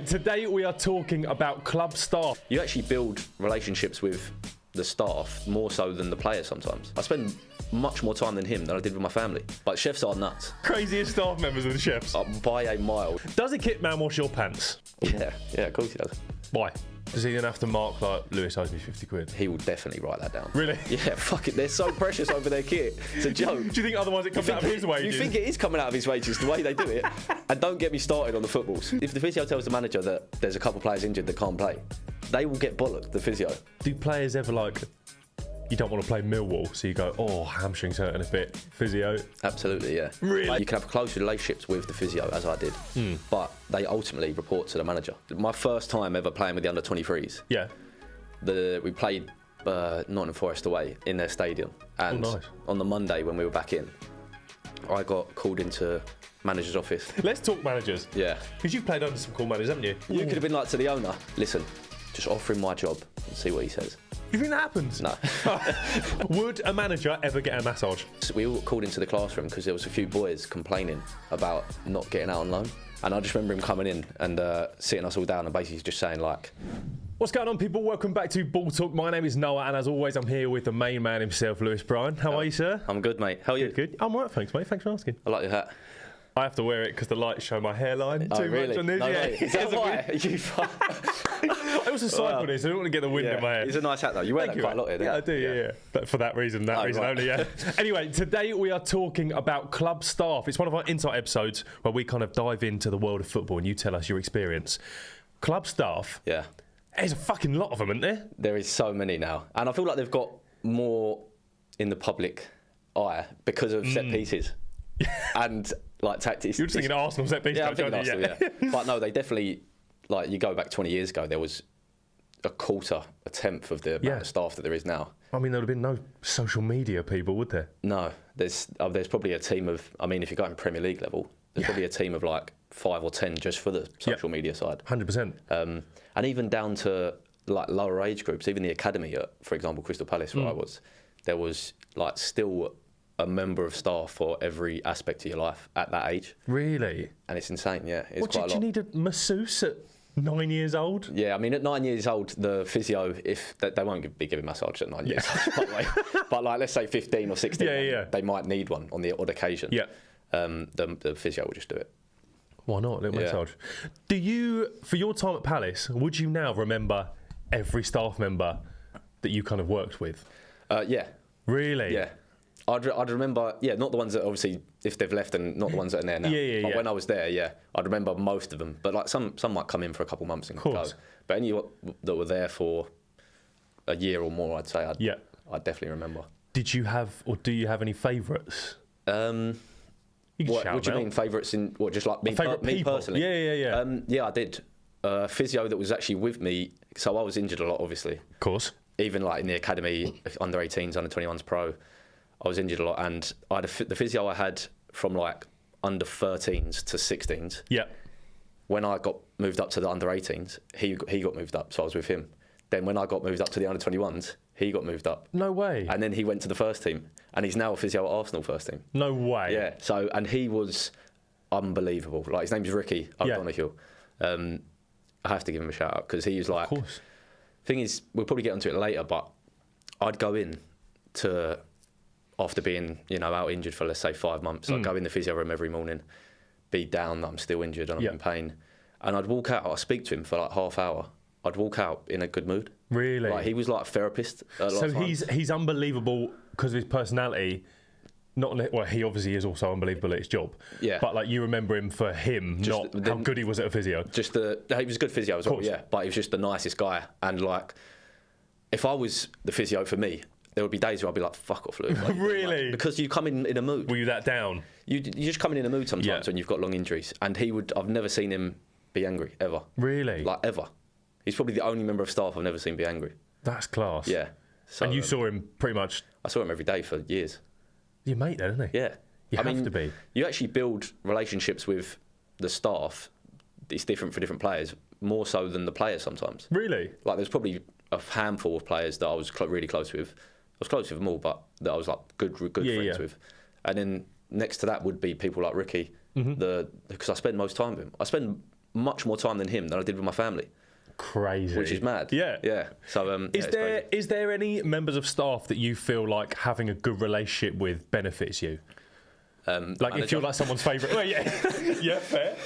Today we are talking about club staff. You actually build relationships with the staff more so than the players sometimes. I spend much more time than him than I did with my family. But chefs are nuts. Craziest staff members of the chefs. By a mile. Does a kit man wash your pants? Yeah, of course he does. Why? Does he then have to mark like, Lewis owes me 50 quid? He will definitely write that down. Really? Yeah, fuck it. They're so precious over their kit. It's a joke. Do you think otherwise it comes out of his wages? You think it is coming out of his wages, the way they do it. And don't get me started on the footballs. If the physio tells the manager that there's a couple of players injured that can't play, they will get bollocked, the physio. Do players ever like, you don't want to play Millwall, so you go, oh, hamstring's hurting a bit, physio? Absolutely, yeah. Really? You can have close relationships with the physio, as I did, but they ultimately report to the manager. My first time ever playing with the under-23s, Yeah. we played Nottingham Forest away in their stadium, and nice. On the Monday when we were back in, I got called into manager's office. Let's talk managers. Yeah. Because you've played under some cool managers, haven't you? You could have been like to the owner, listen, just offer him my job and see what he says. You think that happens? No. Would a manager ever get a massage? So we all got called into the classroom because there was a few boys complaining about not getting out on loan. And I just remember him coming in and sitting us all down and basically just saying like... What's going on, people? Welcome back to Ball Talk. My name is Noah, and as always, I'm here with the main man himself, Lewis Bryon. How are you, sir? I'm good, mate. How are you? Good. I'm all right, thanks, mate. Thanks for asking. I like your hat. I have to wear it because the lights show my hairline too really? much on this. No Yeah. way. Is that why? I also cycle this, so I don't want to get the wind in my hair. It's a nice hat though. You wear Thank that quite a lot here, don't Yeah, you? I do, yeah. But for that reason right. only, yeah. Anyway, today we are talking about club staff. It's one of our insight episodes where we kind of dive into the world of football and you tell us your experience. Club staff, Yeah. there's a fucking lot of them, isn't there? There is so many now. And I feel like they've got more in the public eye because of set pieces. And like tactics. You're just thinking Arsenal set piece. Yeah, I'm thinking Arsenal, yeah. But no, they definitely, like you go back 20 years ago, there was a tenth of the amount of staff that there is now. I mean, there would have been no social media people, would there? No, there's probably a team of, I mean, if you're going Premier League level, there's probably a team of like 5 or 10 just for the social media side. 100%. And even down to like lower age groups, even the academy at, for example, Crystal Palace where I was, there was like still a member of staff for every aspect of your life at that age. Really? And it's insane, yeah. It's What, quite do you need a masseuse at 9 years old? Yeah, I mean, at 9 years old, the physio, if they won't be giving massage at 9 years old, by the way. But like, let's say 15 or 16, they might need one on the odd occasion. Yeah. The physio will just do it. Why not? A little massage. Do you, for your time at Palace, would you now remember every staff member that you kind of worked with? Yeah. Really? Yeah. I'd remember, not the ones that obviously, if they've left and not the ones that are there now. But when I was there, I'd remember most of them. But like some might come in for a couple months and go. But any that were there for a year or more, I'd say I'd definitely remember. Did you have, or do you have any favourites? What do you mean favourites in what? Just like me personally? Yeah. Yeah, I did. Physio that was actually with me. So I was injured a lot, obviously. Of course. Even like in the academy, under 18s, under 21s pro, I was injured a lot, and I had the physio I had from like under 13s to 16s. Yeah. When I got moved up to the under 18s, he got moved up, so I was with him. Then when I got moved up to the under 21s, he got moved up. No way. And then he went to the first team, and he's now a physio at Arsenal first team. No way. Yeah. So, and he was unbelievable. Like his name's Ricky O'Donoghue. I have to give him a shout out because he was like. Of course. Thing is, we'll probably get onto it later, but I'd go in to, after being out injured for let's say 5 months, I'd go in the physio room every morning, be down that I'm still injured and I'm in pain, and I'd walk out. I'd speak to him for like half hour. I'd walk out in a good mood. Really? Like he was like a therapist. So he's unbelievable because of his personality. Well, he obviously is also unbelievable at his job. Yeah. But like you remember him for him, not how good he was at a physio. He was a good physio as well. Yeah. But he was just the nicest guy. And like, if I was the physio for me, there would be days where I'd be like, "Fuck off, Luke." Like, really? Like, because you come in a mood. Were you that down? You just come in a mood sometimes when you've got long injuries. And I've never seen him be angry ever. Really? Like ever. He's probably the only member of staff I've never seen be angry. That's class. Yeah. So, and you saw him pretty much. I saw him every day for years. Your mate, then, isn't he? Yeah. You have to be. You actually build relationships with the staff. It's different for different players, more so than the players sometimes. Really? Like, there's probably a handful of players that I was really close with. I was close with them all, but that I was like good friends with. And then next to that would be people like Ricky, because I spend most time with him. I spend much more time than him than I did with my family. Crazy. Which is mad. Yeah. So is there any members of staff that you feel like having a good relationship with benefits you? Like if you're like someone's favourite. Well, yeah, fair.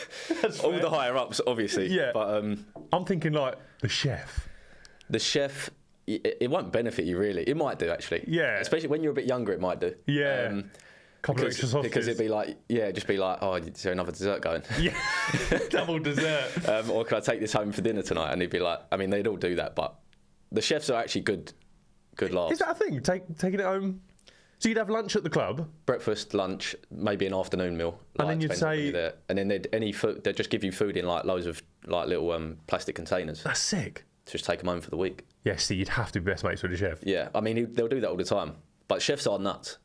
That's all fair. the higher ups, obviously. Yeah. But I'm thinking like the chef. The chef, it won't benefit you really. It might do actually. Yeah. Especially when you're a bit younger, it might do. Yeah. Couple of extra sausages. Because it'd be like, just be like, oh, is there another dessert going? Yeah, double dessert. Or can I take this home for dinner tonight? And he'd be like, I mean, they'd all do that, but the chefs are actually good laughs. Is that a thing? Taking it home? So you'd have lunch at the club? Breakfast, lunch, maybe an afternoon meal. And then you'd say... And then they'd just give you food in like loads of like little plastic containers. That's sick. Just take them home for the week. Yeah, see, you'd have to be best mates with the chef. Yeah, I mean, they'll do that all the time. But chefs are nuts.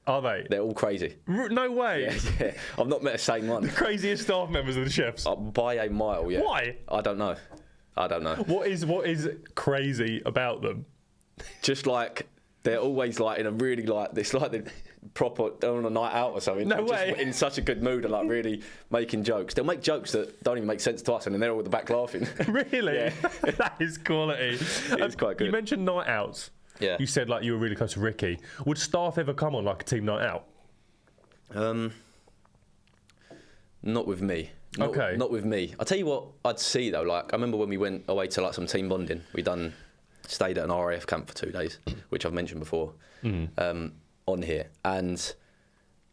Are they? They're all crazy. No way. Yeah. I've not met a sane one. The craziest staff members of the chefs. By a mile, yeah. Why? I don't know. What is crazy about them? Just like they're always like in a really like it's like they're proper on a night out or something. No way. Just in such a good mood and like really making jokes. They'll make jokes that don't even make sense to us, and then they're all at the back laughing. Really? Yeah. That is quality. It's quite good. You mentioned night outs. Yeah. You said like you were really close to Ricky. Would staff ever come on like a team night out? Not with me. Not with me. I'll tell you what I'd see though. Like I remember when we went away to like some team bonding. Stayed at an RAF camp for 2 days, which I've mentioned before on here. And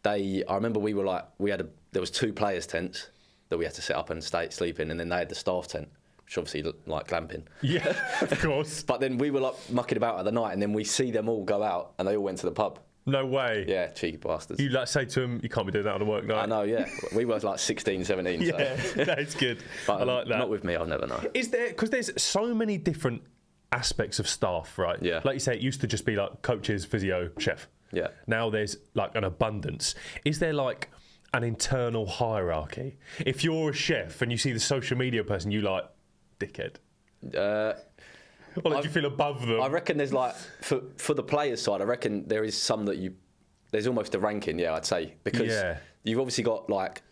I remember there was 2 players' tents that we had to set up and sleep in, and then they had the staff tent, which obviously looked like glamping. Yeah, of course. But then we were like mucking about at the night, and then we see them all go out, and they all went to the pub. No way. Yeah, cheeky bastards. You like say to them, you can't be doing that on a work night. I know, yeah. We were like 16, 17. Yeah, so. That's good. But, I like that. Not with me, I'll never know. Is there, because there's so many different aspects of staff, right? Yeah. Like you say, it used to just be like coaches, physio, chef. Yeah. Now there's like an abundance. Is there like an internal hierarchy? If you're a chef and you see the social media person, you like, dickhead. Or like you feel above them? I reckon there's like, for the players' side, I reckon there is some there's almost a ranking, yeah, I'd say. Because you've obviously got like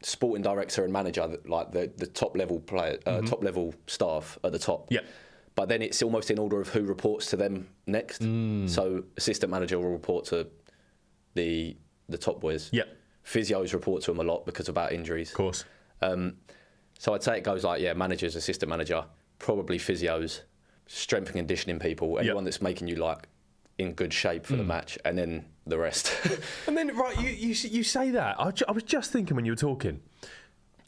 sporting director and manager, like the top level player, top level staff at the top. Yeah. But then it's almost in order of who reports to them next. So assistant manager will report to the top boys. Yeah. Physios report to them a lot because about injuries. Of course. So I'd say it goes like, managers, assistant manager, probably physios, strength and conditioning people, anyone that's making you like in good shape for the match, and then the rest. And then, right, you say that. I was just thinking when you were talking,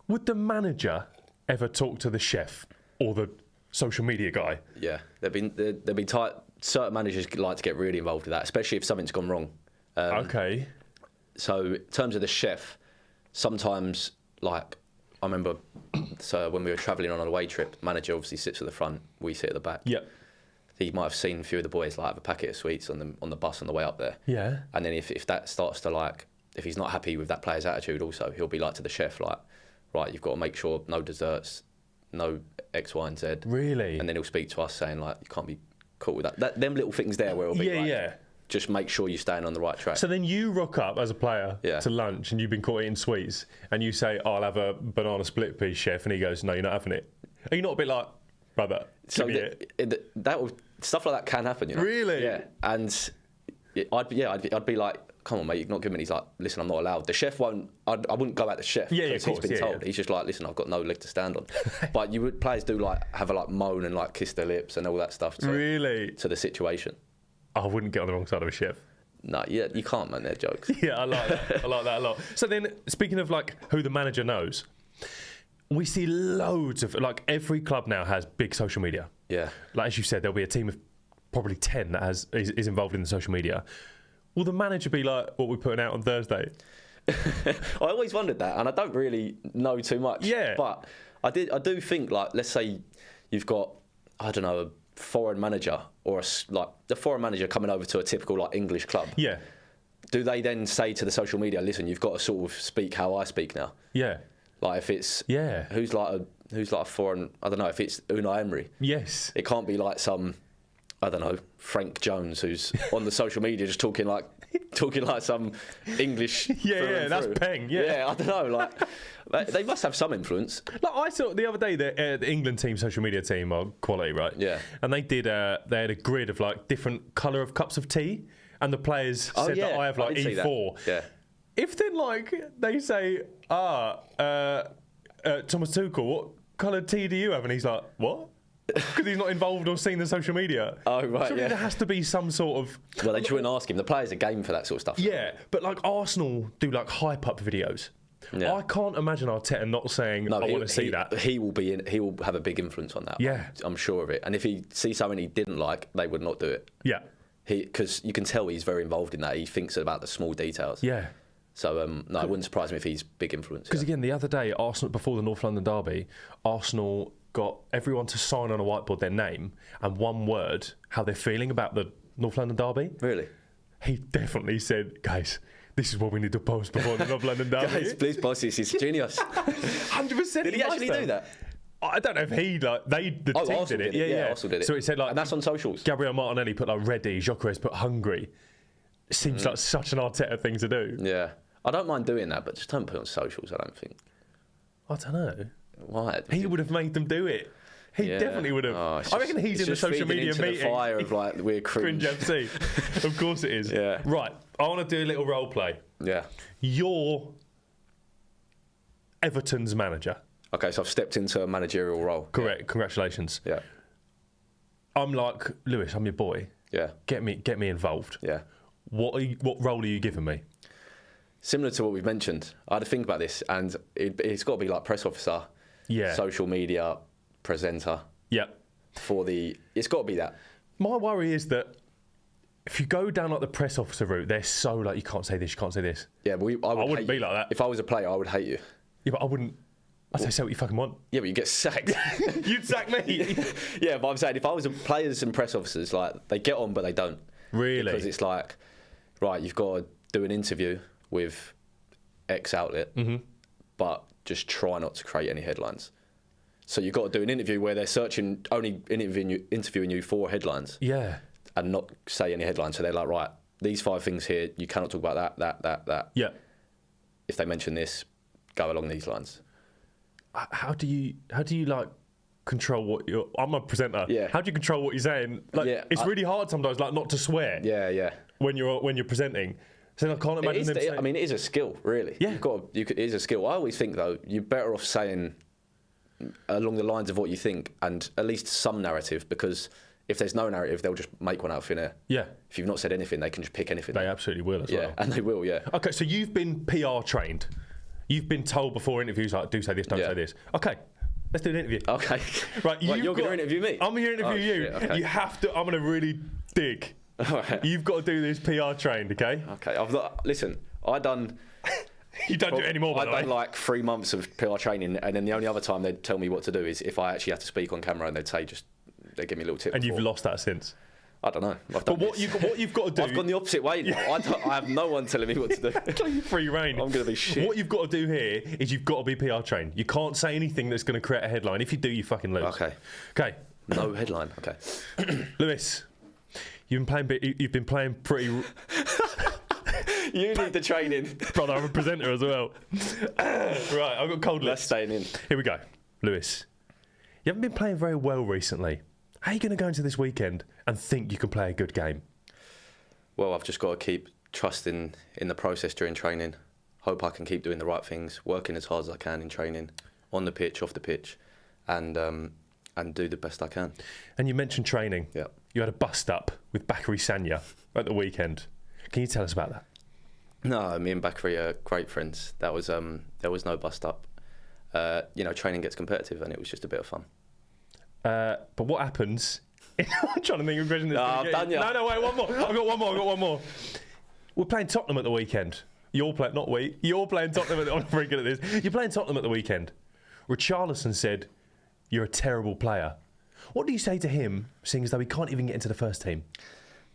would the manager ever talk to the chef or the social media guy? Yeah, they've been tight. Certain managers like to get really involved with that, especially if something's gone wrong. Okay. So in terms of the chef, sometimes like I remember, so when we were travelling on an away trip, manager obviously sits at the front, we sit at the back. Yeah. He might have seen a few of the boys like have a packet of sweets on the bus on the way up there. Yeah. And then if that starts to like, if he's not happy with that player's attitude, also he'll be like to the chef like, right, you've got to make sure no desserts, no X, Y, and Z. Really? And then he'll speak to us saying like, you can't be cool with that. Them little things there where it'll be like, just make sure you're staying on the right track. So then you rock up as a player to lunch and you've been caught eating sweets and you say, I'll have a banana split piece, chef, and he goes, no, you're not having it. Are you not a bit like, brother, so stuff like that can happen, you know? Really? Yeah. And I'd be like, come on, mate, you're not giving me. He's like, listen, I'm not allowed. The chef won't. I wouldn't go at the chef. Yeah, because he's been told. He's just like, listen, I've got no leg to stand on. But players do like have a like moan and like kiss their lips and all that stuff. To the situation. I wouldn't get on the wrong side of a chef. No, yeah, you can't, man. They're jokes. Yeah, I like that. I like that a lot. So then, speaking of like who the manager knows, we see loads of like every club now has big social media. Yeah. Like as you said, there'll be a team of probably 10 that is involved in the social media. Will the manager be like what we're putting out on Thursday? I always wondered that, and I don't really know too much. Yeah. But I do think like, let's say you've got, I don't know, a foreign manager or the foreign manager coming over to a typical like English club. Yeah. Do they then say to the social media, listen, you've got to sort of speak how I speak now? Yeah. Like if it's who's like a foreign, I don't know, if it's Unai Emery. Yes. It can't be like some, I don't know, Frank Jones, who's on the social media just talking like some English. Yeah, that's Peng. Yeah, I don't know. Like they must have some influence. Like I saw the other day the England team social media team are quality, right? Yeah. And they did they had a grid of like different colour of cups of tea, and the players said that I have like E4. Yeah. If then like they say, Thomas Tuchel, what colour tea do you have? And he's like, what? Because he's not involved or seen the social media. Oh, right, Surely there has to be some sort of... Well, they shouldn't ask him. The players are game for that sort of stuff. Yeah, but like Arsenal do like hype-up videos. Yeah. I can't imagine Arteta not saying, I want to see that. He will be in. He will have a big influence on that. Yeah. I'm sure of it. And if he sees something he didn't like, they would not do it. Yeah. Because you can tell he's very involved in that. He thinks about the small details. Yeah. So, no, it wouldn't surprise me if he's big influence. Because again, the other day, Arsenal, before the North London derby, Arsenal got everyone to sign on a whiteboard their name and one word, how they're feeling about the North London derby. Really? He definitely said, guys, this is what we need to post before the North London derby. Guys, please post this. He's genius. 100%. Did he actually do that? I don't know if he the team Arsenal did it. Yeah, Arsenal did it. So it said like, and that's on socials. Gabriel Martinelli put like ready, Gyökeres put hungry. It seems like such an Arteta thing to do. Yeah, I don't mind doing that, but just don't put it on socials. I don't think. I don't know. Why? He would have made them do it. He definitely would have. I reckon he's in the social media into meeting. The fire of like we're cringe. FC. Of course it is. Yeah. Right. I want to do a little role play. Yeah. You're Everton's manager. Okay, so I've stepped into a managerial role. Correct. Yeah. Congratulations. Yeah. I'm like, Lewis, I'm your boy. Yeah. Get me involved. Yeah. What role are you giving me? Similar to what we've mentioned. I had to think about this, and it's got to be like press officer. Yeah. Social media presenter. Yeah. It's got to be that. My worry is that if you go down like the press officer route, they're so like, you can't say this, you can't say this. Yeah, but I wouldn't be like that. If I was a player, I would hate you. Yeah, but I wouldn't. I'd say what you fucking want. Yeah, but you get sacked. You'd sack me. Yeah, but I'm saying if I was a players and press officers, like they get on, but they don't. Really? Because it's like, right, you've got to do an interview with X outlet, but just try not to create any headlines. So you've got to do an interview where they're only interviewing you for headlines. Yeah. And not say any headlines. So they're like, right, these 5 things here, you cannot talk about that. Yeah. If they mention this, go along these lines. How do you like control what you're... I'm a presenter. Yeah. How do you control what you're saying? Like, it's really hard sometimes, like, not to swear. Yeah, yeah. When you're presenting. So I can't imagine them saying... I mean, it is a skill, really. Yeah. It is a skill. I always think, though, you're better off saying along the lines of what you think and at least some narrative, because if there's no narrative, they'll just make one out of thin air. Yeah. If you've not said anything, they can just pick anything. They absolutely will as well. Yeah, and they will, yeah. Okay, so you've been PR trained. You've been told before interviews, like, do say this, don't say this. Okay, let's do an interview. Okay. Right, you're going to interview me? I'm going to interview you. Shit, okay. You have to... I'm going to really dig. All right. You've got to do this PR trained, okay? Okay. Listen, I done... You don't do it anymore, by the way. I've done like 3 months of PR training, and then the only other time they'd tell me what to do is if I actually have to speak on camera, and they'd say they'd give me a little tip. And you've lost that since. I don't know. But what you've got to do... I've gone the opposite way now. I have no one telling me what to do. It's like free reign. I'm going to be shit. What you've got to do here is you've got to be PR trained. You can't say anything that's going to create a headline. If you do, you fucking lose. Okay. No headline. Okay. Lewis, you've been playing pretty... You need the training. Brother, I'm a presenter as well. Right, I've got cold lips. That's staying in. Here we go. Lewis, you haven't been playing very well recently. How are you going to go into this weekend and think you can play a good game? Well, I've just got to keep trusting in the process during training. Hope I can keep doing the right things, working as hard as I can in training, on the pitch, off the pitch, and do the best I can. And you mentioned training. Yeah. You had a bust up with Bakary Sagna at the weekend. Can you tell us about that? No, me and Bakary are great friends. There was no bust up. Training gets competitive, and it was just a bit of fun. But what happens? I'm trying to think of a question. I've done you. No, wait, one more. I've got one more. We're playing Tottenham at the weekend. You're playing Tottenham. I'm very good at this. You're playing Tottenham at the weekend. Richarlison said, "You're a terrible player." What do you say to him, seeing as though he can't even get into the first team?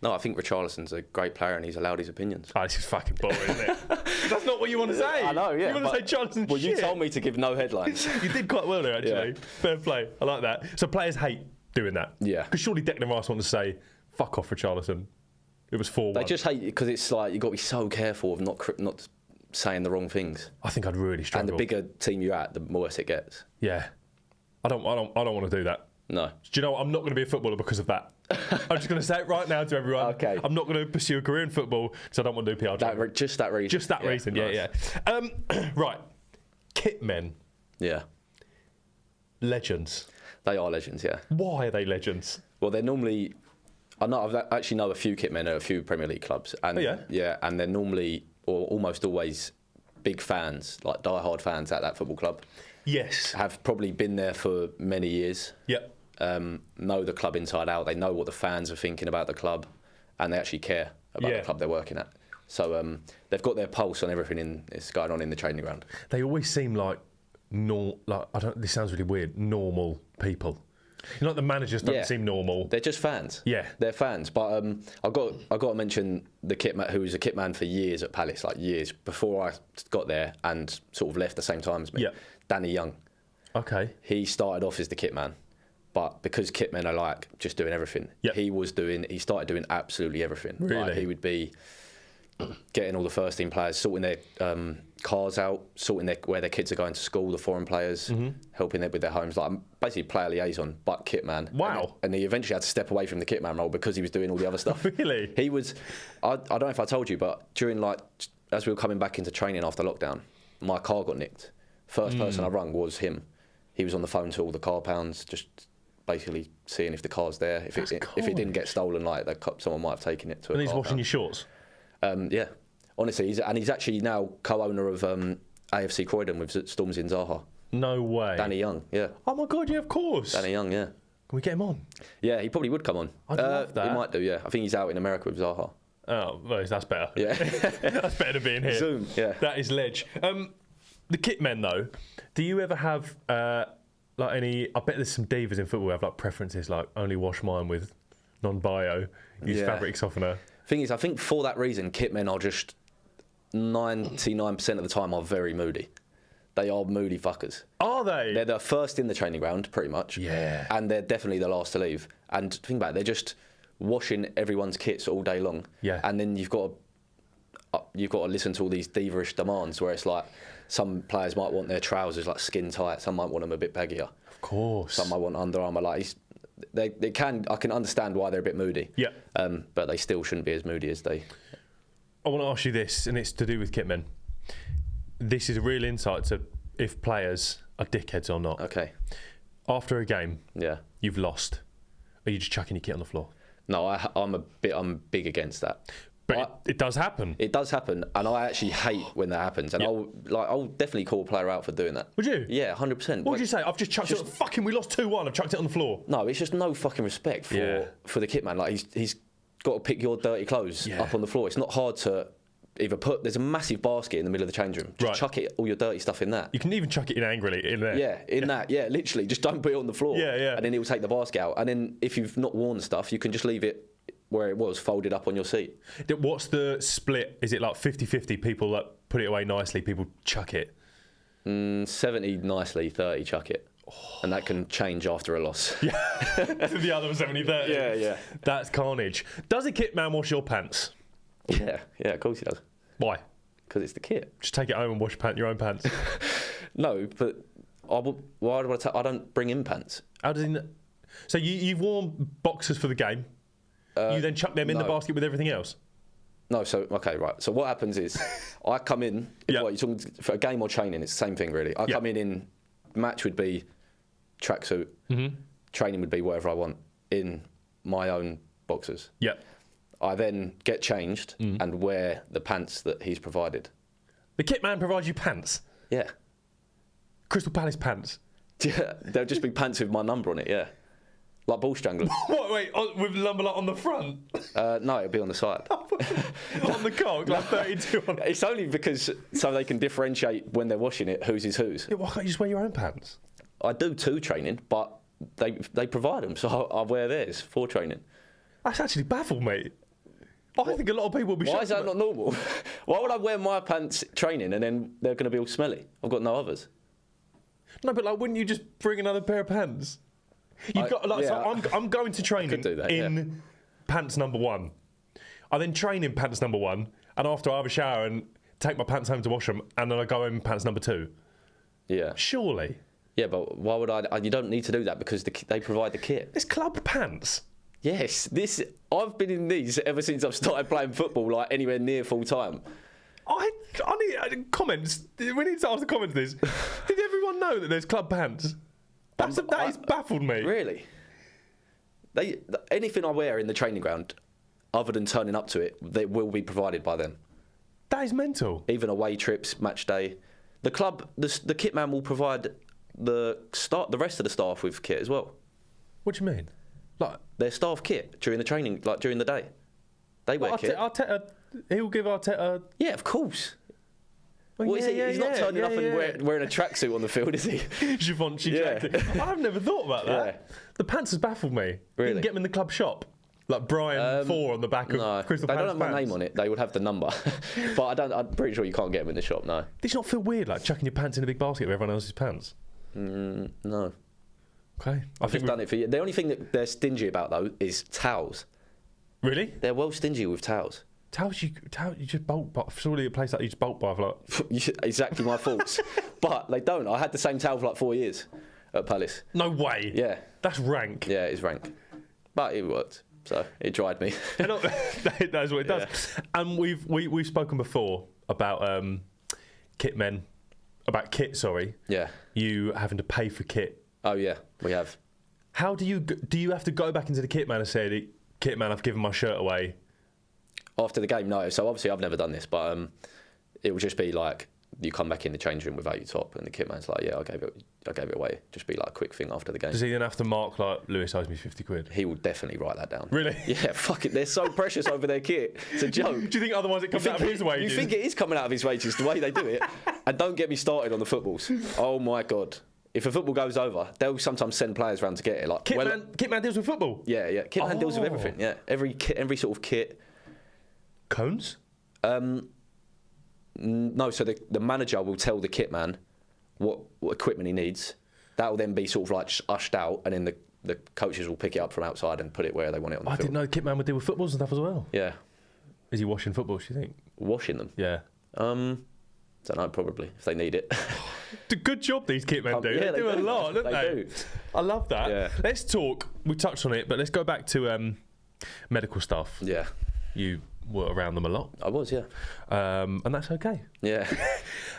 No, I think Richarlison's a great player and he's allowed his opinions. Oh, this is fucking boring, isn't it? That's not what you want to say. I know, yeah. You want to say Richarlison's Well, shit. you told me to give no headlines. You did quite well there, actually. Yeah. Fair play. I like that. So players hate doing that. Yeah. Because surely Declan Rice wants to say, Fuck off, Richarlison. It was 4-1. They just hate it because it's like you've got to be so careful of not saying the wrong things. I think I'd really struggle. And the bigger team you're at, the worse it gets. Yeah. I don't want to do that. No. Do you know what? I'm not going to be a footballer because of that. I'm just going to say it right now to everyone. Okay. I'm not going to pursue a career in football because I don't want to do PR training. Just that reason. Just that reason, nice. Yeah. Right. Kit men. Yeah. Legends. They are legends, yeah. Why are they legends? Well, they're normally... I actually know a few kit men at a few Premier League clubs. And, yeah, and they're normally, or almost always, big fans, like die-hard fans at that football club. Yes. Have probably been there for many years. Yep. Know the club inside out. They know what the fans are thinking about the club, and they actually care about the club they're working at. So they've got their pulse on everything that's going on in the training ground. They always seem like this sounds really weird. Normal people. You know, like the managers don't seem normal. They're just fans. Yeah, they're fans. But I got to mention the kit man, who was a kit man for years at Palace, like years before I got there, and sort of left the same time as me. Yeah. Danny Young. Okay. He started off as the kit man, but because kit men are like just doing everything, he started doing absolutely everything. Really? Like, he would be getting all the first team players, sorting their cars out, sorting where their kids are going to school, the foreign players, helping them with their homes, like basically player liaison, but kit man. Wow. And he eventually had to step away from the kit man role because he was doing all the other stuff. Really? He was, I don't know if I told you, but during as we were coming back into training after lockdown, my car got nicked. First person I rung was him. He was on the phone to all the car pounds, just basically seeing if the car's there. If it didn't get stolen, like someone might have taken it to. And he's washing your shorts. Yeah, honestly, he's actually now co-owner of AFC Croydon with Stormzy and Zaha. No way. Danny Young, yeah. Oh my God, yeah, of course. Danny Young, yeah. Can we get him on? Yeah, he probably would come on. I'd love that. He might do, yeah. I think he's out in America with Zaha. Oh, well, that's better. Yeah. That's better than being here. Zoom, yeah. That is ledge. The kit men, though, do you ever have like any... I bet there's some divas in football who have like preferences, like only wash mine with non-bio, use fabric softener. Thing is, I think for that reason, kit men are just 99% of the time are very moody. They are moody fuckers. Are they? They're the first in the training ground, pretty much. Yeah. And they're definitely the last to leave. And think about it, they're just washing everyone's kits all day long. Yeah. And then you've got to listen to all these diva-ish demands where it's like some players might want their trousers like skin tight, some might want them a bit baggier. Of course. Some might want Under Armour. Like I can understand why they're a bit moody. Yeah. But they still shouldn't be as moody as they. I want to ask you this, and it's to do with kitmen. This is a real insight to if players are dickheads or not. Okay. After a game, you've lost. Are you just chucking your kit on the floor? No, I'm big against that. But it does happen. It does happen, and I actually hate when that happens. And I'll definitely call a player out for doing that. Would you? Yeah, 100%. What would you say? I've just chucked it. Fucking, we lost 2-1. I've chucked it on the floor. No, it's just no fucking respect for the kit man. Like he's got to pick your dirty clothes up on the floor. It's not hard to either there's a massive basket in the middle of the change room. Just chuck all your dirty stuff in that. You can even chuck it in angrily in there. Yeah, that. Yeah, literally. Just don't put it on the floor. Yeah. And then he'll take the basket out. And then if you've not worn stuff, you can just leave it where it was, folded up on your seat. What's the split? Is it like 50-50? People that put it away nicely, people chuck it? 70 nicely, 30 chuck it. And that can change after a loss. Yeah, the other was 70-30. Yeah. That's carnage. Does a kit man wash your pants? Yeah, of course he does. Why? Because it's the kit. Just take it home and wash your own pants. No, but why do I don't bring in pants? How does he know? So you've worn boxers for the game. You then chuck them in the basket with everything else? No, okay, right. So what happens is I come in, you're talking for a game or training, it's the same thing really. I come in, match would be tracksuit, training would be whatever I want in my own boxers. Yeah. I then get changed and wear the pants that he's provided. The kit man provides you pants? Yeah. Crystal Palace pants? Yeah, there'll just be pants with my number on it, yeah. Like ball stranglers. What, wait, with number on the front? No, it'll be on the side. On the cock, like 32 on it. It's only because so they can differentiate when they're washing it whose is whose. Yeah, why can't you just wear your own pants? I do too training, but they provide them, so I wear theirs for training. That's actually baffled me. I think a lot of people will be shocked. Why is that not normal? Why would I wear my pants training and then they're going to be all smelly? I've got no others. No, but like, wouldn't you just bring another pair of pants? You've got like, so I'm going to training do that, in pants number 1. I then train in pants number 1, and after I have a shower and take my pants home to wash them, and then I go home in pants number 2. Yeah. Surely. Yeah, but why would I? You don't need to do that because they provide the kit. It's club pants. Yes, I've been in these ever since I've started playing football, like anywhere near full time. I need comments. We need to ask the comments this. Did everyone know that there's club pants? That has baffled me. Really? Anything I wear in the training ground, other than turning up to it, they will be provided by them. That is mental. Even away trips, match day. The club, the kit man will provide the rest of the staff with kit as well. What do you mean? Like their staff kit during the training, like during the day. They wear kit. He'll give Arteta. Yeah, of course. Well, What is he? He's not turning up and wearing a tracksuit on the field, is he? Givenchy jacket. I've never thought about that. Yeah. The pants has baffled me. Really? You can get them in the club shop. Like Bryon 4 on the back of Crystal Palace. They don't have my name on it. They would have the number. But I'm pretty sure you can't get them in the shop, no. Does it not feel weird, like chucking your pants in a big basket with everyone else's pants? No. Okay. I've just done it for you. The only thing that they're stingy about, though, is towels. Really? They're well stingy with towels. Towels you just bulk buy. Surely a place like you just bulk buy for like... Exactly my thoughts. But they don't. I had the same towel for like 4 years at Palace. No way. Yeah. That's rank. Yeah, it's rank. But it worked. So it dried me. That is what it does. Yeah. And we've spoken before about kit men, about kit. Sorry. Yeah. You having to pay for kit. Oh yeah, we have. How do you have to go back into the kit man and say, "Kit man, I've given my shirt away"? After the game, no. So obviously I've never done this, but it would just be like you come back in the change room without your top, and the kit man's like, "Yeah, I gave it away." Just be like a quick thing after the game. Does he then have to mark like Lewis owes me 50 quid? He will definitely write that down. Really? Yeah. Fuck it. They're so precious over their kit. It's a joke. Do you think otherwise it comes out of his wages? You think it is coming out of his wages the way they do it? And don't get me started on the footballs. Oh my god. If a football goes over, they'll sometimes send players around to get it. Like Kit man deals with football. Yeah. Kit man deals with everything. Yeah, every sort of kit. Cones? No. So the manager will tell the kit man what equipment he needs. That will then be sort of like ushed out, and then the coaches will pick it up from outside and put it where they want it on the field. I didn't know the kit man would deal with footballs and stuff as well. Yeah. Is he washing footballs? Do you think? Washing them? Yeah. Don't know, probably, if they need it. It's a good job these kit men do. Yeah, they do a lot, don't they? Do. I love that. Yeah. Let's talk. We touched on it, but let's go back to medical stuff. Yeah. You were around them a lot. I was, yeah. And that's okay. Yeah.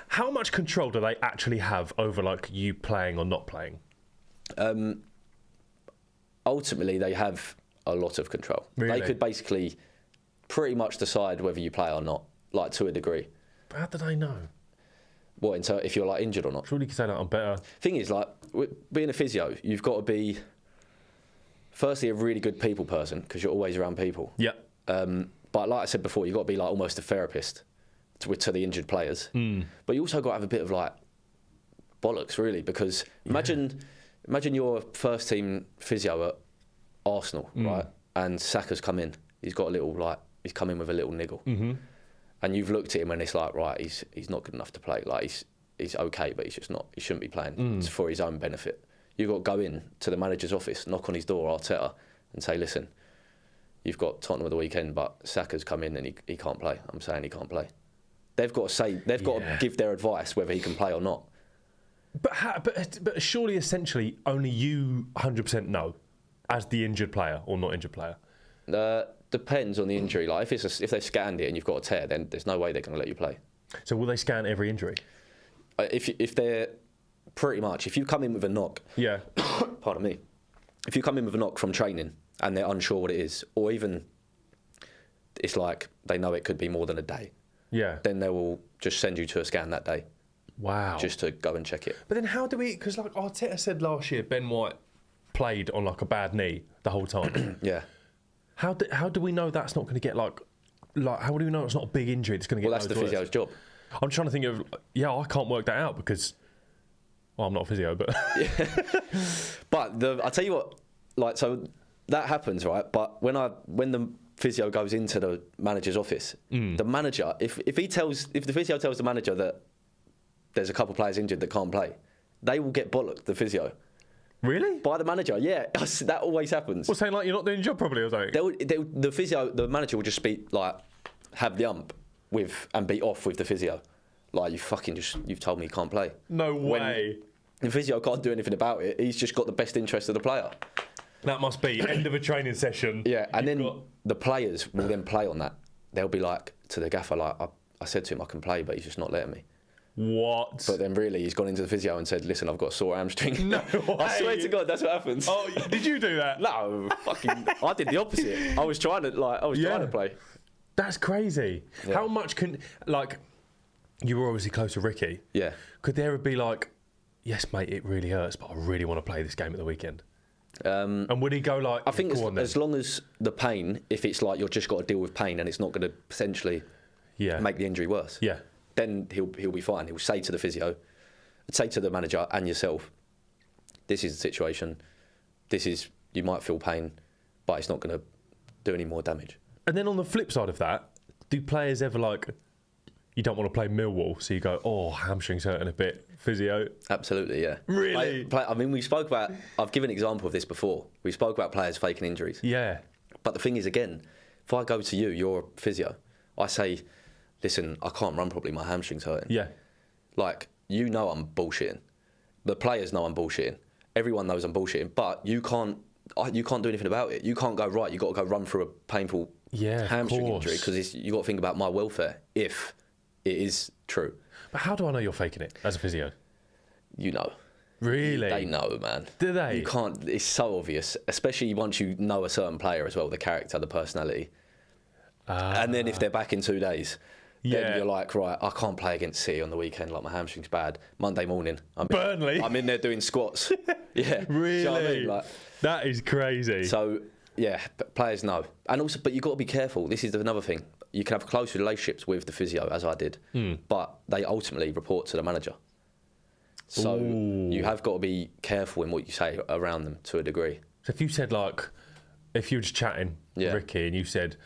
How much control do they actually have over like you playing or not playing? Ultimately, they have a lot of control. Really? They could basically pretty much decide whether you play or not, like to a degree. How do they know? What, if you're like injured or not? Surely you can say that I'm better. Thing is, like being a physio, you've got to be firstly a really good people person because you're always around people. Yeah. But like I said before, you've got to be like almost a therapist to the injured players. But you also got to have a bit of like bollocks, really, because imagine your first team physio at Arsenal, right? And Saka's come in. He's got a little he's come in with a little niggle. Mm-hmm. And you've looked at him and it's like, right, he's not good enough to play. Like he's okay, but he's just not. He shouldn't be playing. It's for his own benefit. You've got to go in to the manager's office, knock on his door, Arteta, and say, listen, you've got Tottenham at the weekend, but Saka's come in and he can't play. I'm saying he can't play. They've got to say, they've got to give their advice whether he can play or not. But surely, essentially, only you 100% know as the injured player or not injured player. Depends on the injury. Like if they scanned it and you've got a tear, then there's no way they're going to let you play. So will they scan every injury? If they're pretty much, if you come in with a knock, yeah. Pardon me. If you come in with a knock from training and they're unsure what it is, or even it's like they know it could be more than a day, yeah, then they will just send you to a scan that day. Wow. Just to go and check it. But then how do we? Because like Arteta said last year, Ben White played on like a bad knee the whole time. Yeah. How do we know that's not going to get like how do we know it's not a big injury that's going to get? Well, that's the physio's job. I'm trying to think of I can't work that out because I'm not a physio, but but I tell you what, so that happens, right? But when the physio goes into the manager's office, the manager, if the physio tells the manager that there's a couple of players injured that can't play, they will get bollocked, the physio. Really? By the manager, yeah. That always happens. Well, saying like you're not doing your job properly or something? The manager will just speak like, have the ump with and be off with the physio. Like, you've told me you can't play. No way. The physio can't do anything about it. He's just got the best interest of the player. That must be end of a training session. Yeah, and then the players will then play on that. They'll be like to the gaffer, like, I said to him I can play, but he's just not letting me. What? But then really he's gone into the physio and said, listen, I've got a sore hamstring. No way. I swear to God, that's what happens. Oh, did you do that? No, I did the opposite. I was trying to play. That's crazy. Yeah. How much can, like, you were obviously close to Ricky. Yeah. Could there be like, yes, mate, it really hurts, but I really want to play this game at the weekend? And would he go like, I think as long as the pain, if it's like you've just got to deal with pain and it's not going to potentially make the injury worse, then he'll be fine. He'll say to the physio, say to the manager and yourself, this is the situation. You might feel pain, but it's not going to do any more damage. And then on the flip side of that, do players ever like, you don't want to play Millwall, so you go, oh, hamstring's hurting a bit, physio? Absolutely, yeah. Really? I mean, I've given an example of this before. We spoke about players faking injuries. Yeah. But the thing is, again, if I go to you, you're a physio, I say, listen, I can't run properly, my hamstring's hurting. Yeah. Like, you know I'm bullshitting. The players know I'm bullshitting. Everyone knows I'm bullshitting, but you can't do anything about it. You can't go, right, you've got to go run through a painful hamstring injury because you've got to think about my welfare if it is true. But how do I know you're faking it as a physio? You know. Really? They know, man. Do they? You can't, it's so obvious, especially once you know a certain player as well, the character, the personality. And then if they're back in 2 days, then you're like, right, I can't play against City on the weekend, like my hamstring's bad. Monday morning, I'm in there doing squats. Yeah. Really? You know what I mean? Like, that is crazy. So, yeah, players know. And also, but you've got to be careful. This is another thing. You can have close relationships with the physio, as I did, but they ultimately report to the manager. So you have got to be careful in what you say around them to a degree. So if you said, like, if you were just chatting with Ricky and you said,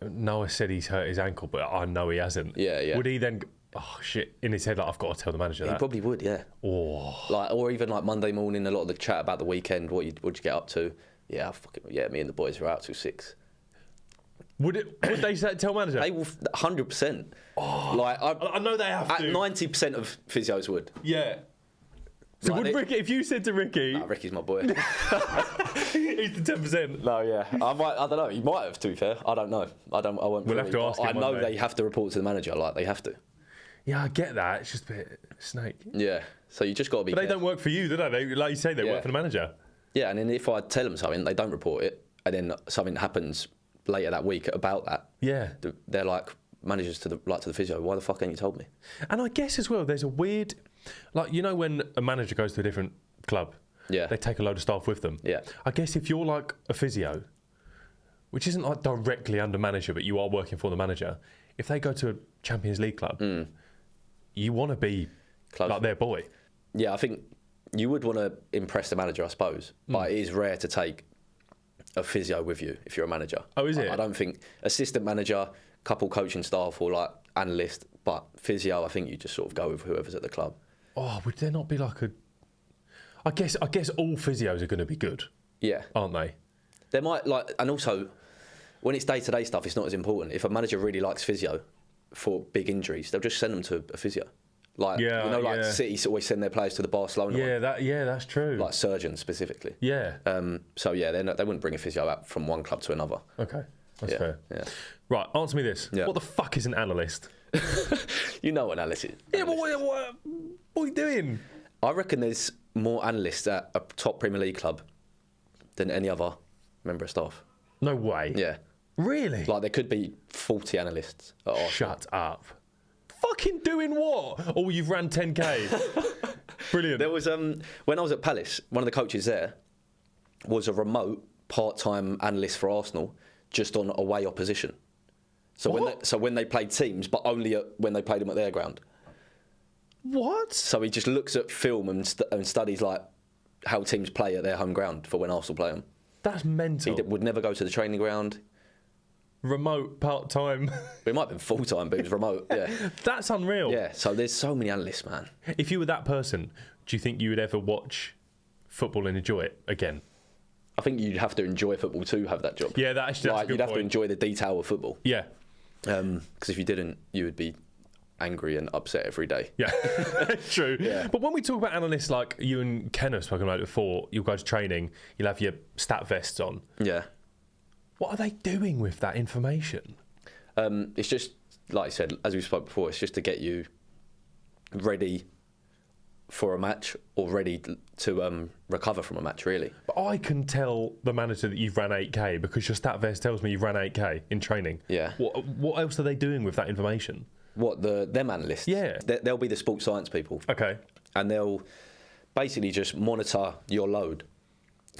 Noah said he's hurt his ankle, but I know he hasn't. Yeah. Would he then, oh, shit, in his head, like, I've got to tell the manager that? He probably would, yeah. Oh. Like, or even like Monday morning, a lot of the chat about the weekend, what'd you get up to? Yeah, me and the boys were out till 6. Would they tell manager? They will 100%. Oh, like I know they have to. 90% of physios would. Yeah. So like would Ricky, if you said to Ricky, Ricky's my boy. he's the 10%. No, yeah, I don't know. He might have. To be fair, I don't know. I won't. We'll have to ask him. I know they have to report to the manager. Like they have to. Yeah, I get that. It's just a bit snake. Yeah. So you just got to be. But they don't work for you, do they? Like you say, they work for the manager. Yeah, and then if I tell them something, they don't report it, and then something happens later that week about that. Yeah. They're like managers to the physio. Why the fuck ain't you told me? And I guess as well, there's a weird, like, you know, when a manager goes to a different club, they take a load of staff with them. Yeah. I guess if you're like a physio, which isn't like directly under manager, but you are working for the manager, if they go to a Champions League club, you want to be close, like their boy. Yeah, I think you would want to impress the manager, I suppose, but it is rare to take a physio with you if you're a manager. Oh, is it? I don't think assistant manager, couple coaching staff, or like analyst, but physio, I think you just sort of go with whoever's at the club. Oh, would there not be like a? I guess all physios are going to be good. Yeah, aren't they? They might like, and also when it's day-to-day stuff, it's not as important. If a manager really likes physio for big injuries, they'll just send them to a physio. Like, City always send their players to the Barcelona one. That's true. Like surgeons specifically. Yeah. So yeah, they wouldn't bring a physio out from one club to another. Okay, that's fair. Yeah. Right, answer me this. Yeah. What the fuck is an analyst? You know what analyst is. Yeah, but what are you doing? I reckon there's more analysts at a top Premier League club than any other member of staff. No way. Yeah. Really? Like there could be 40 analysts at Arsenal. Shut up. Fucking doing what? Oh, you've ran 10k. Brilliant. There was when I was at Palace, one of the coaches there was a remote part-time analyst for Arsenal, just on away opposition. So when they played teams, but only when they played them at their ground. What? So he just looks at film and studies like how teams play at their home ground for when Arsenal play them. That's mental. He would never go to the training ground. Remote, part-time. It might have been full-time, but it was remote, yeah. That's unreal. Yeah, so there's so many analysts, man. If you were that person, do you think you would ever watch football and enjoy it again? I think you'd have to enjoy football to have that job. Yeah, that's a good you'd have point. to enjoy the detail of football. Yeah. Because if you didn't, you would be angry and upset every day. Yeah, true. Yeah. But when we talk about analysts, like you and Ken have spoken about it before, you guys training, you'll have your stat vests on. Yeah. What are they doing with that information? It's just, like I said, as we spoke before, it's just to get you ready for a match or ready to recover from a match, really. But I can tell the manager that you've ran 8K because your stat vest tells me you've ran 8K in training. Yeah. What else are they doing with that information? What, them analysts? Yeah. They'll be the sports science people. Okay. And they'll basically just monitor your load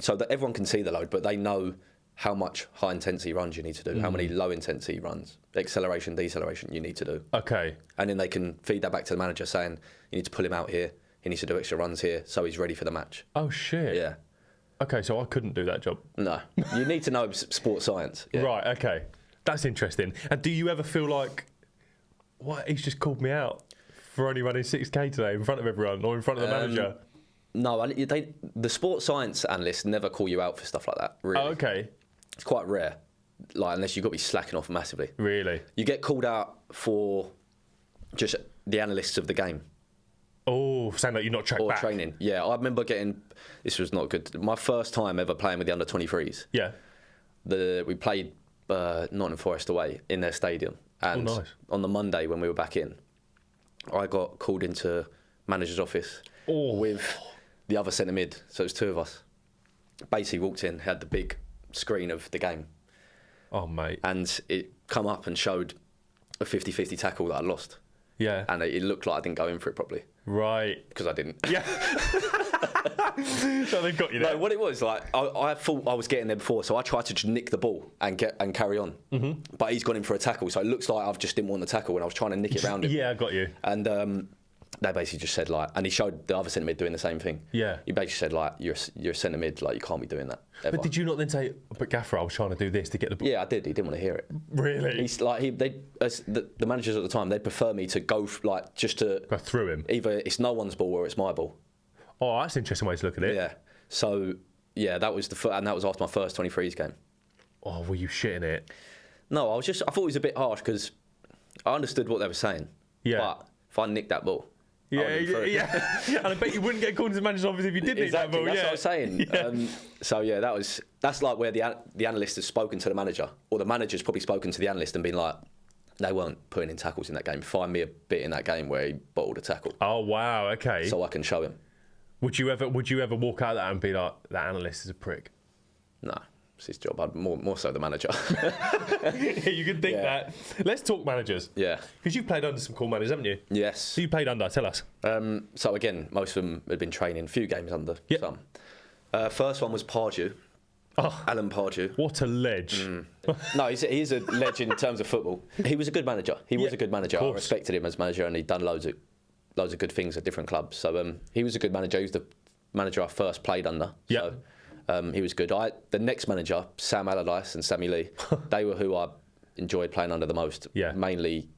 so that everyone can see the load, but they know how much high intensity runs you need to do, how many low intensity runs, acceleration, deceleration you need to do. Okay. And then they can feed that back to the manager saying, you need to pull him out here, he needs to do extra runs here, so he's ready for the match. Oh, shit. Yeah. Okay, so I couldn't do that job. No. You need to know sports science. Yeah. Right, okay. That's interesting. And do you ever feel like, what, he's just called me out for only running 6K today in front of everyone or in front of the manager? No, the sports science analysts never call you out for stuff like that, really. Oh, okay. It's quite rare, like unless you've got to be slacking off massively. Really? You get called out for just the analysts of the game. Oh, saying that you're not tracked Or back. training. Yeah, I remember this was not good. My first time ever playing with the under-23s. Yeah. We played Nottingham Forest away in their stadium. And nice. on the Monday when we were back in, I got called into manager's office with the other centre mid. So it was two of us. Basically walked in, had the big screen of the game. Oh, mate. And it come up and showed a 50-50 tackle that I lost. Yeah. And it looked like I didn't go in for it properly. Right. Because I didn't. Yeah. So they got you there. No, what it was, like, I thought I was getting there before, so I tried to just nick the ball and carry on. Mm-hmm. But he's gone in for a tackle, so it looks like I've just didn't want the tackle and I was trying to nick it around him. Yeah, I got you. And they basically just said, like, and he showed the other centre mid doing the same thing. Yeah. He basically said, like, you're a centre mid, like, you can't be doing that ever. But did you not then say, but Gaffer, I was trying to do this to get the ball? Yeah, I did. He didn't want to hear it. Really? He's like, the managers at the time, they'd prefer me to go, just to Go through him. either it's no one's ball or it's my ball. Oh, that's an interesting way to look at it. Yeah. So, yeah, that was and that was after my first 23s game. Oh, were you shitting it? No, I thought it was a bit harsh because I understood what they were saying. Yeah. But if I nicked that ball, Yeah, I wouldn't throw it. yeah. And I bet you wouldn't get called into the manager's office if you did need that Exactly, ball. that's Yeah. what I was saying. Yeah. So yeah, that's like where the analyst has spoken to the manager, or the manager's probably spoken to the analyst and been like, they weren't putting in tackles in that game. Find me a bit in that game where he bottled a tackle, Oh, wow, okay. so I can show him. Would you ever walk out of that and be like, that analyst is a prick? No, it's his job. I'd more so the manager. You can think Yeah. that. Let's talk managers. Yeah. Because you've played under some cool managers, haven't you? Yes. Who you played under? Tell us. So again, most of them had been training a few games under Yep. some. First one was Pardew, Oh, Alan Pardew. what a ledge. No, he's a legend in terms of football. He was a good manager. He was a good manager. I course. respected him as manager, and he'd done loads of good things at different clubs. So he was a good manager. He was the manager I first played under. Yep. So he was good. The next manager, Sam Allardyce and Sammy Lee, they were who I enjoyed playing under the most. Yeah. Mainly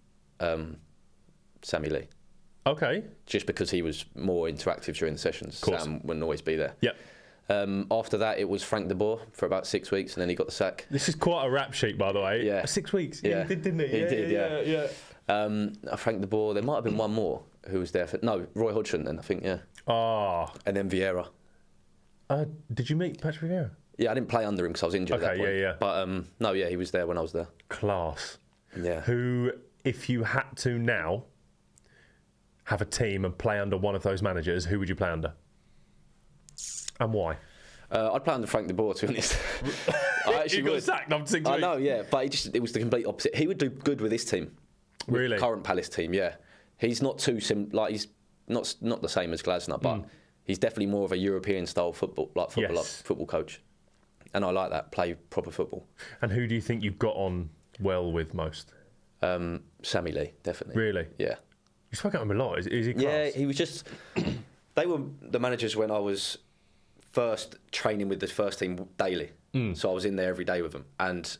Sammy Lee, Okay. just because he was more interactive during the sessions. Course. Sam wouldn't always be there. Yep. After that, it was Frank de Boer for about 6 weeks, and then he got the sack. This is quite a rap sheet, by the way. Yeah. 6 weeks. Yeah. He did, didn't he? He did, yeah. Frank de Boer, there might have been one more who was there for... No, Roy Hodgson then, I think, yeah. Oh. And then Vieira. Did you meet Patrick Vieira? Yeah, I didn't play under him because I was injured at that Okay, point. yeah. But, no, yeah, he was there when I was there. Class. Yeah. Who, if you had to now have a team and play under one of those managers, who would you play under? And why? I'd play under Frank de Boer, to be honest. I actually He got would. sacked after 6 weeks. I know, yeah, but it was the complete opposite. He would do good with his team. With Really? Current Palace team, yeah. He's not too he's not the same as Glasner, but he's definitely more of a European style football coach. And I like that, play proper football. And who do you think you've got on well with most? Sammy Lee, definitely. Really? Yeah. You spoke at him a lot. Is he class? Yeah, he was just... They were the managers when I was first training with the first team daily. So I was in there every day with them. And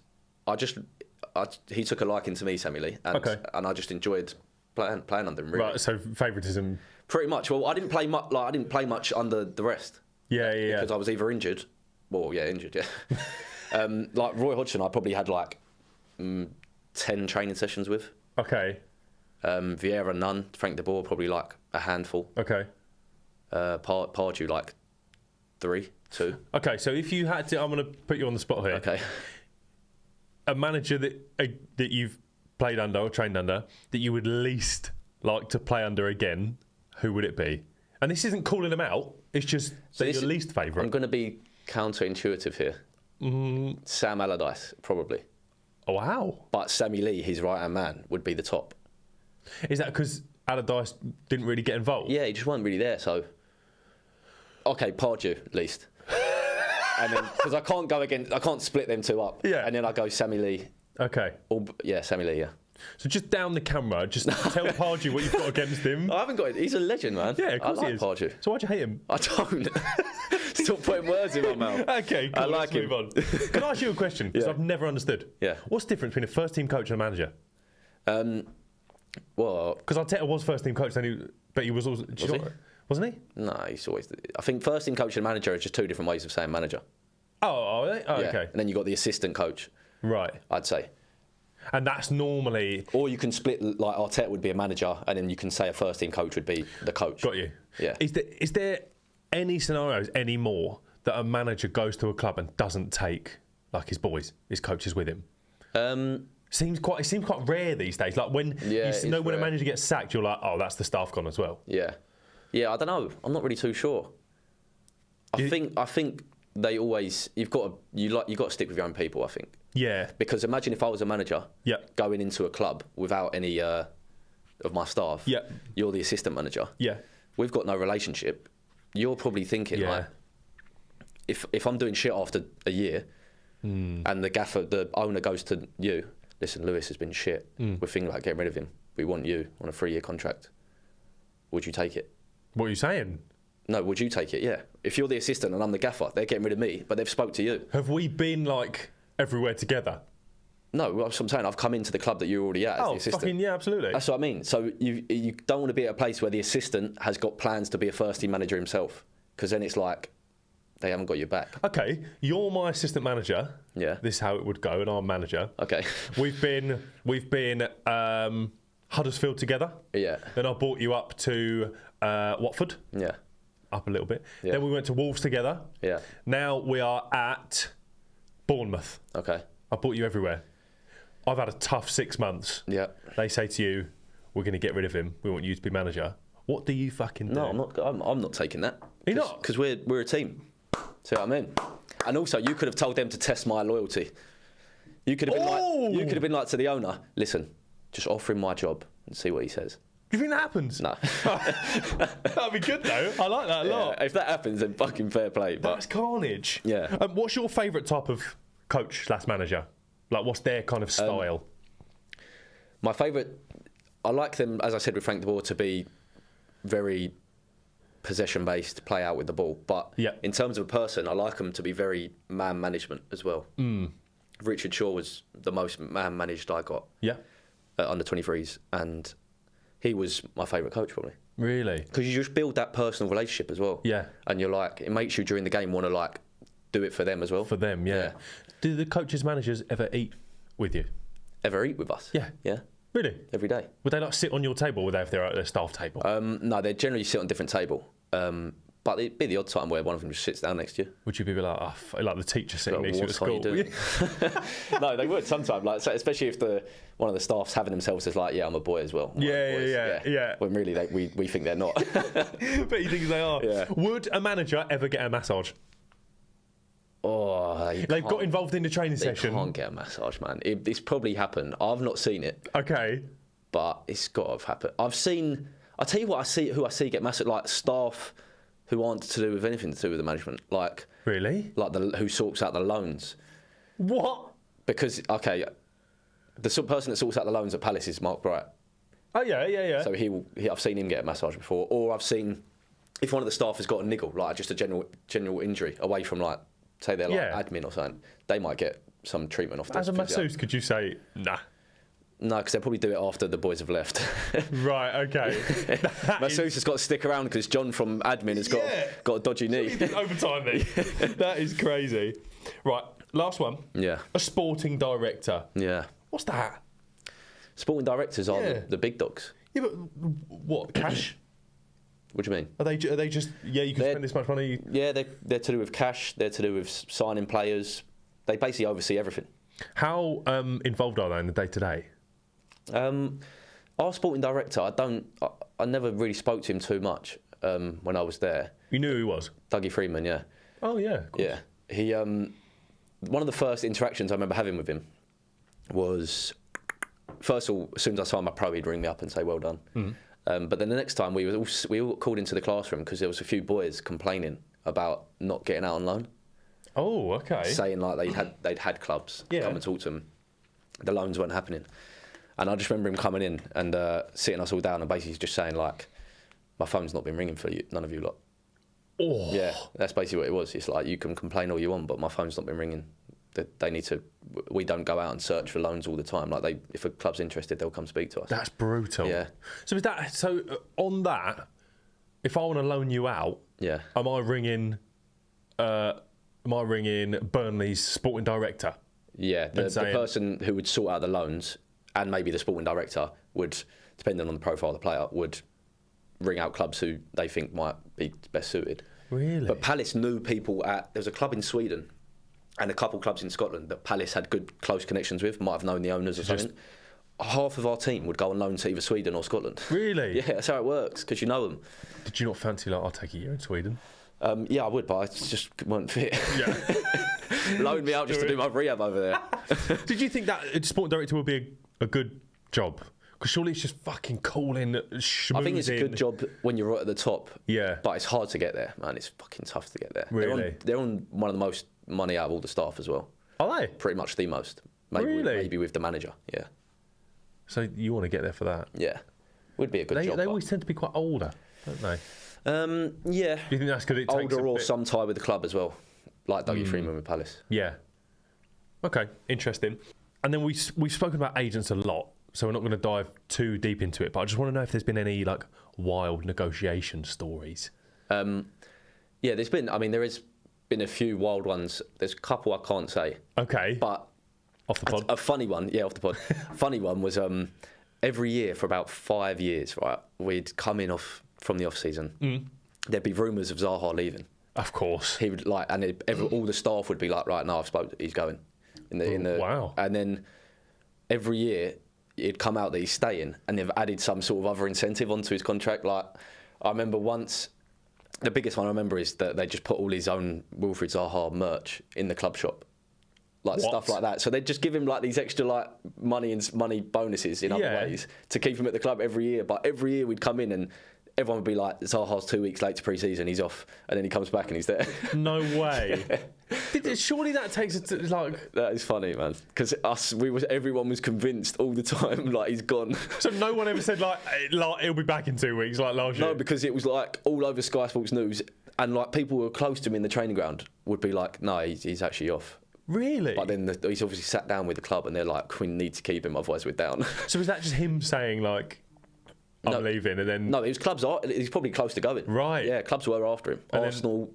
he took a liking to me, Sammy Lee. And I just enjoyed playing under him, really. Right, so favouritism. Pretty much. Well, I didn't play much under the rest. Yeah, yeah, Because I was either injured. Well, yeah, injured, yeah. Like Roy Hodgson, I probably had like 10 training sessions with. Okay. Vieira, none. Frank de Boer, probably like a handful. Okay. Pardew, like 3, 2. Okay, so if you had to, I'm going to put you on the spot here. Okay. A manager that you've played under or trained under that you would least like to play under again, who would it be? And this isn't calling them out. It's just your least favourite. I'm going to be counterintuitive here. Sam Allardyce, probably. Oh, wow. But Sammy Lee, his right-hand man, would be the top. Is that because Allardyce didn't really get involved? Yeah, he just wasn't really there, so... Okay, Pardew, at least. And then, because I can't split them two up. Yeah. And then I go Sammy Lee. Okay. Yeah, Sammy Lee, yeah. So just down the camera, just tell Pardew what you've got against him. I haven't got it. He's a legend, man. Yeah, of course I like he is. Pardew. So why'd you hate him? I don't. Stop putting words in my mouth. Okay, cool. I like Let's him. move on. Can I ask you a question? Because Yeah. I've never understood. Yeah. What's the difference between a first team coach and a manager? Well... Because Arteta was first team coach, but he was also... Wasn't he? No, he's always... I think first team coach and manager are just two different ways of saying manager. Oh, are they? Oh, Yeah. okay. And then you've got the assistant coach, Right. I'd say. And that's normally... Or you can split, like Arteta would be a manager, and then you can say a first team coach would be the coach. Got you. Yeah. Is there any scenarios anymore that a manager goes to a club and doesn't take like his boys, his coaches with him? It seems quite rare these days. Like when when a manager gets sacked, you're like, oh, that's the staff gone as well. Yeah. Yeah, I don't know. I'm not really too sure. I think they always you got to stick with your own people, I think. Yeah. Because imagine if I was a manager Yeah. going into a club without any of my staff. Yeah. You're the assistant manager. Yeah. We've got no relationship. You're probably thinking like, if I'm doing shit after a year, and the owner goes to you, listen, Lewis has been shit. We're thinking about getting rid of him. We want you on a 3-year contract. Would you take it? What are you saying? No, would you take it? Yeah. If you're the assistant and I'm the gaffer, they're getting rid of me, but they've spoke to you. Have we been like everywhere together? No, that's what I'm saying. I've come into the club that you're already at as the assistant. Fucking yeah, absolutely. That's what I mean. So you don't want to be at a place where the assistant has got plans to be a first team manager himself, because then it's like they haven't got your back. Okay, you're my assistant manager. Yeah. This is how it would go, and I'm manager. Okay. We've been Huddersfield together. Yeah. Then I brought you up to Watford. Yeah. Up a little bit. Yeah. Then we went to Wolves together. Yeah. Now we are at Bournemouth. Okay. I brought you everywhere. I've had a tough 6 months. Yeah. They say to you, we're going to get rid of him. We want you to be manager. What do you fucking do? No, I'm not. I'm not taking that. You're not? Because we're a team. See what I mean? And also, you could have told them to test my loyalty. You could have been like to the owner, listen, just offer him my job and see what he says. Do you think that happens? No. That'd be good though. I like that a lot. If that happens, then fucking fair play. But That's carnage. Yeah. What's your favourite type of coach/manager? Like, what's their kind of style? My favourite, I like them, as I said with Frank de Boer, to be very possession-based, play out with the ball. But in terms of a person, I like them to be very man management as well. Richard Shaw was the most man managed I got. Yeah. At under 23s, and he was my favourite coach probably. Really? Because you just build that personal relationship as well. Yeah. And you're like, it makes you during the game want to like do it for them as well. For them, yeah. Do the coaches, managers ever eat with you? Ever eat with us? Yeah. Yeah. Really? Every day. Would they like sit on your table, or would they if they're at their staff table? No, they generally sit on a different table. But it'd be the odd time where one of them just sits down next to you. Would you be like, like the teacher sitting next to you at school? No, they would sometimes. Like, especially if one of the staff's having themselves as like, yeah, I'm a boy as well. Yeah. When really we think they're not. But you think they are. Yeah. Would a manager ever get a massage? Oh, they've got involved in the training session. They can't get a massage, man. It's probably happened. I've not seen it. Okay. But it's got to have happened. I'll tell you what, who I see get massage, like staff who aren't to do with anything to do with the management. Like, really? Like who sorts out the loans. What? Because, okay, the person that sorts out the loans at Palace is Mark Bright. Oh, yeah. So I've seen him get a massage before. Or I've seen, if one of the staff has got a niggle, like just a general injury, away from like, say they're like admin or something, they might get some treatment off this. As a masseuse, could you say, nah? No, because they'll probably do it after the boys have left. Right, okay. Massoud's has got to stick around because John from admin has got a dodgy knee. Overtime then. That is crazy. Right, last one. Yeah. A sporting director. Yeah. What's that? Sporting directors are the big dogs. Yeah, but what, cash? What do you mean? Are they just, you can spend this much money? Yeah, they're to do with cash, they're to do with signing players. They basically oversee everything. How involved are they in the day-to-day? Our sporting director, I never really spoke to him too much when I was there. You knew who he was? Dougie Freeman, yeah. Oh, yeah, of course. Yeah. He, one of the first interactions I remember having with him was, first of all, as soon as I signed my pro, he'd ring me up and say, well done. Mm-hmm. But then the next time, we all called into the classroom because there was a few boys complaining about not getting out on loan. Oh, okay. Saying like they'd had clubs come and talk to them. The loans weren't happening. And I just remember him coming in and sitting us all down and basically just saying like, my phone's not been ringing for you, none of you lot. Oh. Yeah, that's basically what it was. It's like, you can complain all you want, but my phone's not been ringing. They need to. We don't go out and search for loans all the time. Like if a club's interested, they'll come speak to us. That's brutal. Yeah. So on that, if I want to loan you out, am I ringing Burnley's sporting director? Yeah, the person who would sort out the loans and maybe the sporting director would, depending on the profile of the player, would ring out clubs who they think might be best suited. Really? But Palace knew people there was a club in Sweden and a couple clubs in Scotland that Palace had good, close connections with, might have known the owners or something. Half of our team would go on loan to either Sweden or Scotland. Really? Yeah, that's how it works, because you know them. Did you not fancy, like, I'll take a year in Sweden? Yeah, I would, but I just weren't fit. Yeah. Loaned me out just to do my rehab over there. Did you think that sporting director would be a good job? Because surely it's just fucking calling, schmoozing. I think it's a good job when you're right at the top. Yeah. But it's hard to get there, man. It's fucking tough to get there. Really? They're on one of the most money out of all the staff as well. Are they? Pretty much the most. Maybe with the manager, yeah. So you want to get there for that? Yeah. Would be a good job. They always tend to be quite older, don't they? Yeah. Do you think that's because it takes older or some tie with the club as well, like Dougie Freeman with Palace? Yeah. Okay, interesting. And then we've spoken about agents a lot, so we're not going to dive too deep into it. But I just want to know if there's been any like wild negotiation stories. Yeah, there has been a few wild ones. There's a couple I can't say. Okay. But off the pod. A funny one, yeah, off the pod. Funny one was every year for about 5 years, right? We'd come in from the off season. There'd be rumours of Zaha leaving. Of course. He would all the staff would be like, right, no, I've spoken. He's going. Wow. And then every year it'd come out that he's staying, and they've added some sort of other incentive onto his contract. Like I remember once, the biggest one I remember is that they just put all his own Wilfried Zaha merch in the club shop. Like stuff like that. So they'd just give him like these extra like money bonuses in other ways to keep him at the club every year. But every year we'd come in and everyone would be like, Zaha's 2 weeks late to pre-season, he's off, and then he comes back and he's there. No way. Surely that takes it to like. That is funny, man. Because everyone was convinced all the time, like he's gone. So no one ever said like he'll be back in 2 weeks, like last year. No, because it was like all over Sky Sports News, and like people who were close to him in the training ground would be like, no, he's actually off. Really? But then he's obviously sat down with the club, and they're like, we need to keep him, otherwise we're down. So is that just him saying like, I'm leaving, and then? No, he's probably close to going. Right. Yeah, clubs were after him. And Arsenal,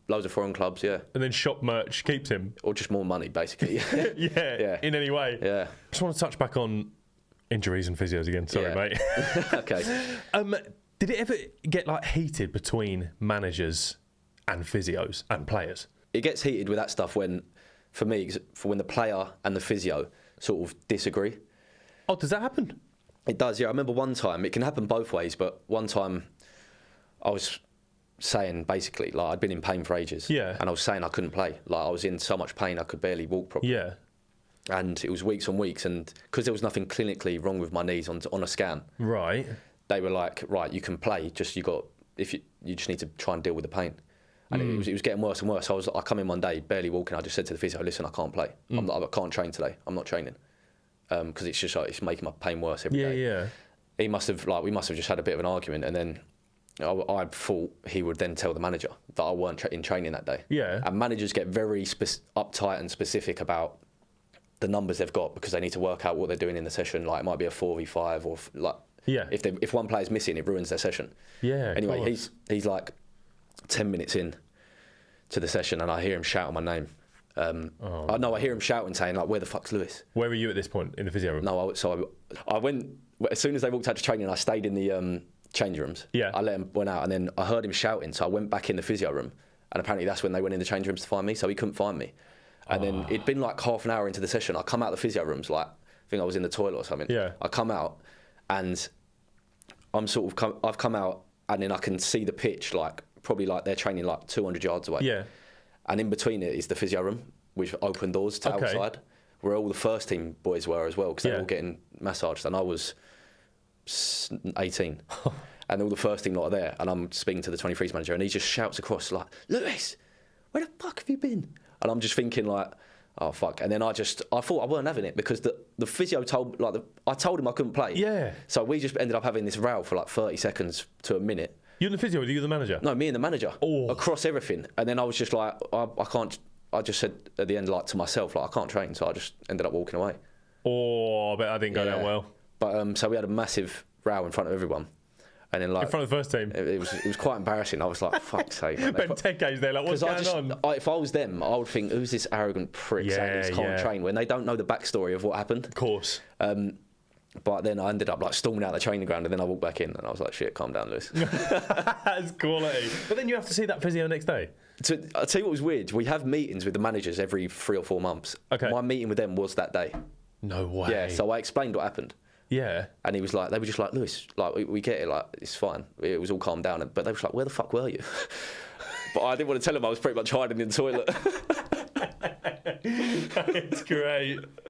loads of foreign clubs, yeah. And then shop merch keeps him? Or just more money, basically. yeah, in any way. Yeah. I just want to touch back on injuries and physios again. Sorry, mate. Okay. Did it ever get like heated between managers and physios and players? It gets heated with that stuff when the player and the physio sort of disagree. Oh, does that happen? It does, yeah. I remember one time, it can happen both ways, but one time I was saying basically, like I'd been in pain for ages. Yeah. And I was saying I couldn't play. Like I was in so much pain I could barely walk properly. Yeah. And it was weeks on weeks, and because there was nothing clinically wrong with my knees on a scan. Right. They were like, right, you can play, just you just need to try and deal with the pain. And it was getting worse and worse. So I come in one day, barely walking. I just said to the physio, listen, I can't play. I can't train today. I'm not training. Because it's just like, it's making my pain worse every day. Yeah. We must have just had a bit of an argument, and then I thought he would then tell the manager that I weren't in training that day. Yeah. And managers get very uptight and specific about the numbers they've got because they need to work out what they're doing in the session. Like it might be a 4v5 or like if one player's missing, it ruins their session. Yeah. Anyway, he's like 10 minutes in to the session, and I hear him shout my name. I hear him shouting, saying like, "Where the fuck's Lewis?" Where were you at this point in the physio room? No, I went as soon as they walked out to training. I stayed in the change rooms. Yeah. I let him went out, and then I heard him shouting, so I went back in the physio room, and apparently that's when they went in the change rooms to find me. So he couldn't find me, and then it'd been like half an hour into the session. I come out of the physio rooms, like I think I was in the toilet or something. Yeah. I come out, and I'm I've come out, and then I can see the pitch, like probably like they're training like 200 yards away. Yeah. And in between it is the physio room, which open doors to outside, where all the first team boys were as well, because they were all getting massaged, and I was 18, and all the first team lot are there, and I'm speaking to the 23s manager, and he just shouts across like, "Lewis, where the fuck have you been?" And I'm just thinking like, oh fuck. And then I thought I weren't having it because the physio told I told him I couldn't play. Yeah. So we just ended up having this row for like 30 seconds to a minute. You and the physio, or you the manager? No, me and the manager. Across everything. And then I was just like, I can't. I just said at the end, like to myself, like I can't train. So I just ended up walking away. I bet I didn't go down well. But so we had a massive row in front of everyone. And then like in front of the first team, it was quite embarrassing. I was like, "Fuck's sake!" Benteke's there, like, what's going on? If I was them, I would think, "Who's this arrogant prick saying he can't train?" When they don't know the backstory of what happened. Of course. But then I ended up like storming out the training ground, and then I walked back in, and I was like, "Shit, calm down, Lewis." That's quality. But then you have to see that physio next day. I'll tell you what was weird. We have meetings with the managers every 3 or 4 months. Okay. My meeting with them was that day. No way. Yeah. So I explained what happened. Yeah. And he was like, they were just like, "Lewis, like we get it, like it's fine." It was all calmed down, but they were like, "Where the fuck were you?" But I didn't want to tell them I was pretty much hiding in the toilet. It's great.